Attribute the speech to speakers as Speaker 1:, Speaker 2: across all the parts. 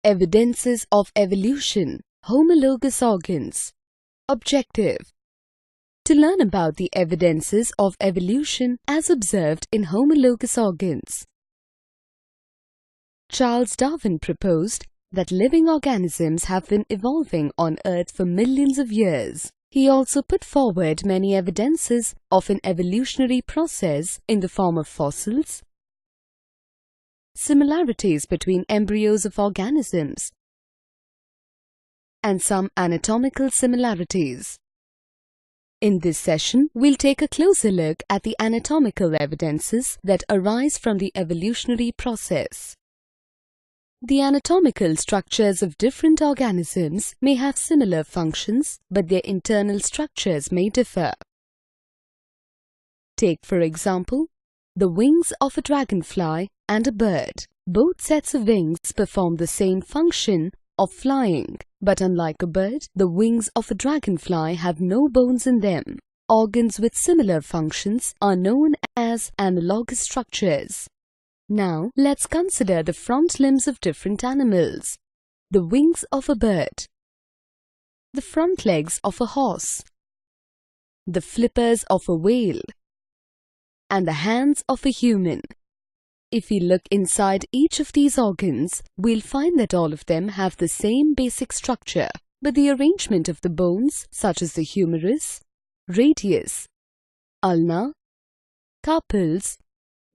Speaker 1: Evidences of evolution, homologous organs. Objective: to learn about the evidences of evolution as observed in homologous organs. Charles Darwin proposed that living organisms have been evolving on Earth for millions of years. He also put forward many evidences of an evolutionary process in the form of fossils, similarities between embryos of organisms, and some anatomical similarities. In this session, we'll take a closer look at the anatomical evidences that arise from the evolutionary process. The anatomical structures of different organisms may have similar functions, but their internal structures may differ. Take, for example, the wings of a dragonfly and a bird. Both sets of wings perform the same function of flying, but unlike a bird, the wings of a dragonfly have no bones in them. Organs with similar functions are known as analogous structures. Now, let's consider the front limbs of different animals. The wings of a bird, the front legs of a horse, the flippers of a whale, and the hands of a human. If we look inside each of these organs, we'll find that all of them have the same basic structure, but the arrangement of the bones, such as the humerus, radius, ulna, carpals,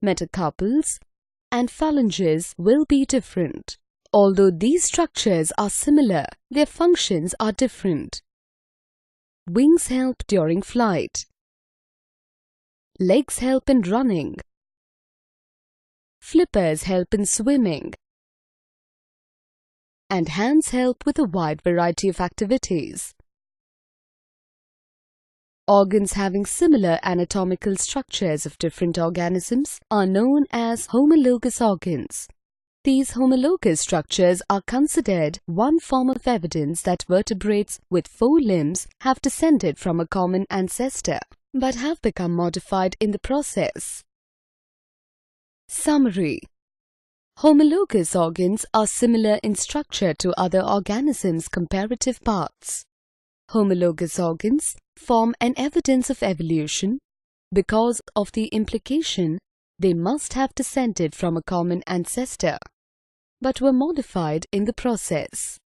Speaker 1: metacarpals, and phalanges will be different. Although these structures are similar, their functions are different. Wings help during flight. Legs help in running. Flippers help in swimming. And hands help with a wide variety of activities. Organs having similar anatomical structures of different organisms are known as homologous organs. These homologous structures are considered one form of evidence that vertebrates with 4 limbs have descended from a common ancestor, but have become modified in the process. Summary: homologous organs are similar in structure to other organisms' comparative parts. Homologous organs form an evidence of evolution because of the implication they must have descended from a common ancestor, but were modified in the process.